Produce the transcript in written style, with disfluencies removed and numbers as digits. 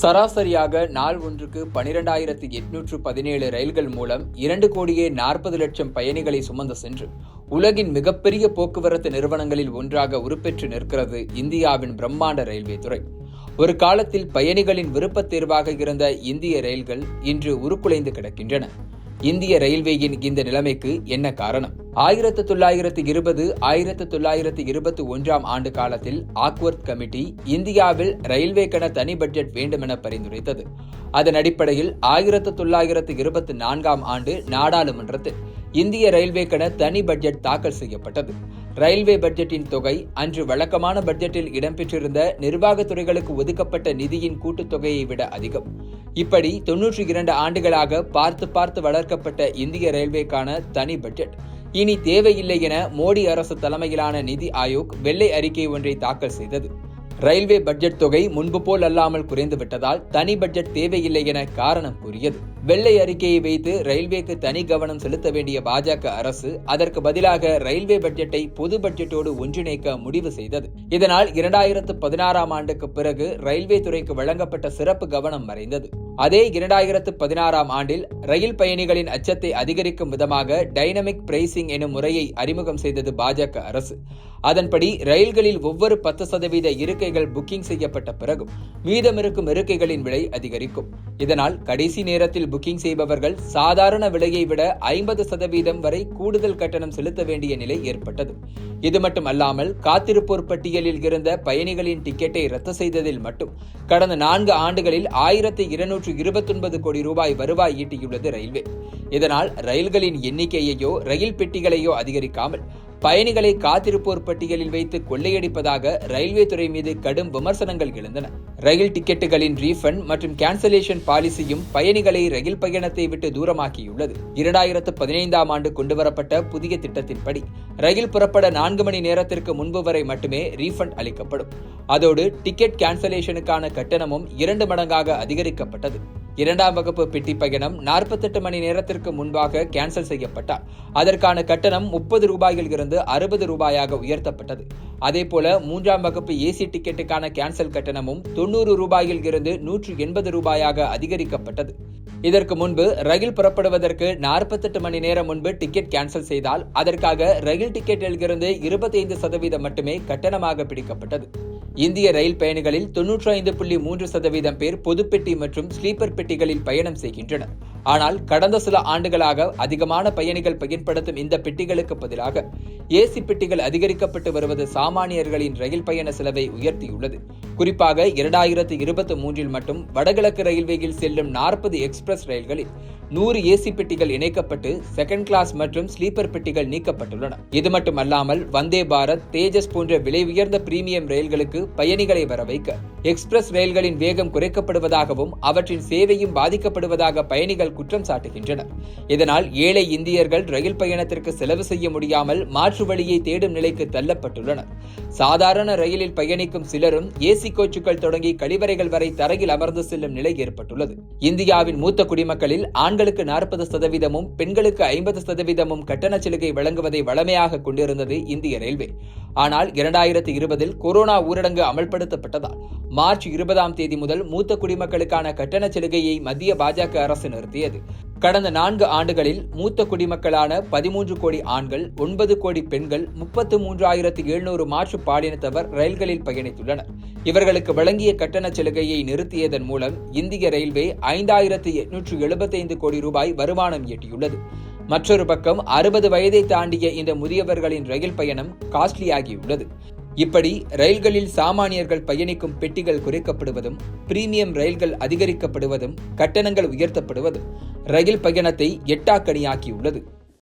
சராசரியாக நாள் ஒன்றுக்கு 12,817 ரயில்கள் மூலம் 2,40,00,000 பயணிகளை சுமந்து சென்று உலகின் மிகப்பெரிய போக்குவரத்து நிறுவனங்களில் ஒன்றாக உருப்பெற்று நிற்கிறது இந்தியாவின் பிரம்மாண்ட ரயில்வே துறை. ஒரு காலத்தில் பயணிகளின் விருப்பத் தேர்வாக இருந்த இந்திய ரயில்கள் இன்று உருக்குலைந்து கிடக்கின்றன. இந்திய ரயில்வேயின் இந்த நிலைமைக்கு என்ன காரணம்? 1920, 1921 ஆண்டு காலத்தில் ஆக்வர்த் கமிட்டி இந்தியாவில் ரயில்வேக்கென தனி பட்ஜெட் வேண்டுமென பரிந்துரைத்தது. அதன் அடிப்படையில் 1924 ஆண்டு நாடாளுமன்றத்தில் இந்திய ரயில்வேக்கென தனி பட்ஜெட் தாக்கல் செய்யப்பட்டது. ரயில்வே பட்ஜெட்டின் தொகை அன்று வழக்கமான பட்ஜெட்டில் இடம்பெற்றிருந்த நிர்வாகத்துறைகளுக்கு ஒதுக்கப்பட்ட நிதியின் கூட்டுத்தொகையை விட அதிகம். இப்படி 92 ஆண்டுகளாக பார்த்து வளர்க்கப்பட்ட இந்திய ரயில்வேக்கான தனி பட்ஜெட் இனி தேவையில்லை என மோடி அரசு தலைமையிலான நிதி ஆயோக் வெள்ளை அறிக்கை ஒன்றை தாக்கல் செய்தது. ரயில்வே பட்ஜெட் தொகை முன்பு போல் அல்லாமல் குறைந்து விட்டதால் தனி பட்ஜெட் தேவையில்லை என காரணம் கூறியது. வெள்ளை அறிக்கையை வைத்து ரயில்வேக்கு தனி கவனம் செலுத்த வேண்டிய பாஜக அரசு அதற்கு பதிலாக ரயில்வே பட்ஜெட்டை பொது பட்ஜெட்டோடு ஒன்றிணைக்க முடிவு செய்தது. இதனால் 2016 ஆண்டுக்கு பிறகு ரயில்வே துறைக்கு வழங்கப்பட்ட சிறப்பு கவனம் மறைந்தது. அதே 2016 ஆண்டில் ரயில் பயணிகளின் அச்சத்தை அதிகரிக்கும் விதமாக டைனமிக் பிரைசிங் எனும் முறையை அறிமுகம் செய்தது பாஜக அரசு. அதன்படி ரயில்களில் ஒவ்வொரு 10% இருக்கைகள் புக்கிங் செய்யப்பட்ட பிறகும் மீதமிருக்கும் இருக்கைகளின் விலை அதிகரிக்கும். இதனால் கடைசி நேரத்தில் புக்கிங் செய்பவர்கள் சாதாரண விலையை விட 50% வரை கூடுதல் கட்டணம் செலுத்த வேண்டிய நிலை ஏற்பட்டது. இது மட்டும் அல்லாமல் காத்திருப்போர் பட்டியலில் இருந்த பயணிகளின் டிக்கெட்டை ரத்து செய்ததில் மட்டும் கடந்த 4 ஆண்டுகளில் 1229 கோடி ரூபாய் வருவாய் ஈட்டியுள்ளது ரயில்வே. இதனால் ரயில்களின் எண்ணிக்கையையோ ரயில் பெட்டிகளையோ அதிகரிக்காமல் பயணிகளை காத்திருப்போர் பட்டியலில் வைத்து கொள்ளையடிப்பதாக ரயில்வே துறை மீது கடும் விமர்சனங்கள் எழுந்தன. ரயில் டிக்கெட்டுகளின் ரீஃபண்ட் மற்றும் கேன்சலேஷன் பாலிசியும் பயணிகளை ரயில் பயணத்தை விட்டு தூரமாக்கியுள்ளது. 2015 ஆண்டு கொண்டுவரப்பட்ட புதிய திட்டத்தின்படி ரயில் புறப்பட 4 மணி நேரத்திற்கு முன்பு வரை மட்டுமே ரீஃபண்ட் அளிக்கப்படும். அதோடு டிக்கெட் கேன்சலேஷனுக்கான கட்டணமும் 2 மடங்காக அதிகரிக்கப்பட்டது. 2ஆம் வகுப்பு பெட்டி பயணம் 48 மணி நேரத்திற்கு முன்பாக கேன்சல் செய்யப்பட்டால் அதற்கான கட்டணம் 30 ரூபாயில் இருந்து 60 ரூபாயாக உயர்த்தப்பட்டது. அதேபோல 3ஆம் வகுப்பு ஏசி டிக்கெட்டுக்கான கேன்சல் கட்டணமும் 90 ரூபாயில் இருந்து 180 ரூபாயாக அதிகரிக்கப்பட்டது. இதற்கு முன்பு ரயில் புறப்படுவதற்கு 48 மணி நேரம் முன்பு டிக்கெட் கேன்சல் செய்தால் அதற்காக ரயில் டிக்கெட்டில் இருந்து 25% மட்டுமே கட்டணமாக பிடிக்கப்பட்டது. இந்திய ரயில் பயணிகளில் 95.3% பேர் பொதுப்பெட்டி மற்றும் ஸ்லீப்பர் பெட்டிகளில் பயணம் செய்கின்றனர். ஆனால் கடந்த சில ஆண்டுகளாக அதிகமான பயணிகள் பயன்படுத்தும் இந்த பெட்டிகளுக்கு பதிலாக ஏசி பெட்டிகள் அதிகரிக்கப்பட்டு வருவது சாமானியர்களின் ரயில் பயண செலவை உயர்த்தியுள்ளது. குறிப்பாக 2023 மட்டும் வடகிழக்கு ரயில்வேயில் செல்லும் 40 எக்ஸ்பிரஸ் ரயில்களில் 100 ஏசி பெட்டிகள் இணைக்கப்பட்டு செகண்ட் கிளாஸ் மற்றும் ஸ்லீப்பர் பெட்டிகள் நீக்கப்பட்டுள்ளன. இது மட்டுமல்லாமல் வந்தே பாரத், தேஜஸ் போன்ற விலை உயர்ந்த பிரீமியம் ரயில்களுக்கு பயணிகளை வரவைக்க எக்ஸ்பிரஸ் ரயில்களின் வேகம் குறைக்கப்படுவதாகவும் அவற்றின் சேவையும் பாதிக்கப்படுவதாக பயணிகள் குற்றம் சாட்டுகின்றனர். இதனால் ஏழை இந்தியர்கள் ரயில் பயணத்திற்கு செலவு செய்ய முடியாமல் மாற்று வழியை தேடும் நிலைக்கு தள்ளப்பட்டுள்ளனர். சாதாரண ரயிலில் பயணிக்கும் சிலரும் ஏசி கோச்சுகள் தொடங்கி கழிவறைகள் வரை தரையில் அமர்ந்து செல்லும் நிலை ஏற்பட்டுள்ளது. இந்தியாவின் மூத்த குடிமக்களில் ஆண்களுக்கு 40%, பெண்களுக்கு 50% கட்டண சலுகை வழங்குவதை வழமையாக கொண்டிருந்தது இந்திய ரயில்வே. ஆனால் 2020 கொரோனா ஊரடங்கு அமல்படுத்தப்பட்டதால் மார்ச் 20 முதல் மூத்த குடிமக்களுக்கான கட்டண சலுகையை மத்திய பாஜக அரசு நிறுத்தியது. கடந்த 4 ஆண்டுகளில் மூத்த குடிமக்களான 13 கோடி ஆண்கள், 9 கோடி பெண்கள், 33,700 மாற்று பாலினத்தவர் ரயில்களில் பயணித்துள்ளனர். இவர்களுக்கு வழங்கிய கட்டண சலுகையை நிறுத்தியதன் மூலம் இந்திய ரயில்வே 5,875 கோடி ரூபாய் வருமானம் ஈட்டியுள்ளது. மற்றொரு பக்கம் 60 வயதை தாண்டிய இந்த முதியவர்களின் ரயில் பயணம் காஸ்ட்லியாகியுள்ளது. இப்படி ரயில்களில் சாமானியர்கள் பயணிக்கும் பெட்டிகள் குறைக்கப்படுவதும், பிரீமியம் ரயில்கள் அதிகரிக்கப்படுவதும், கட்டணங்கள் உயர்த்தப்படுவதும் ரயில் பயணத்தை எட்டாக்கணியாக்கியுள்ளது.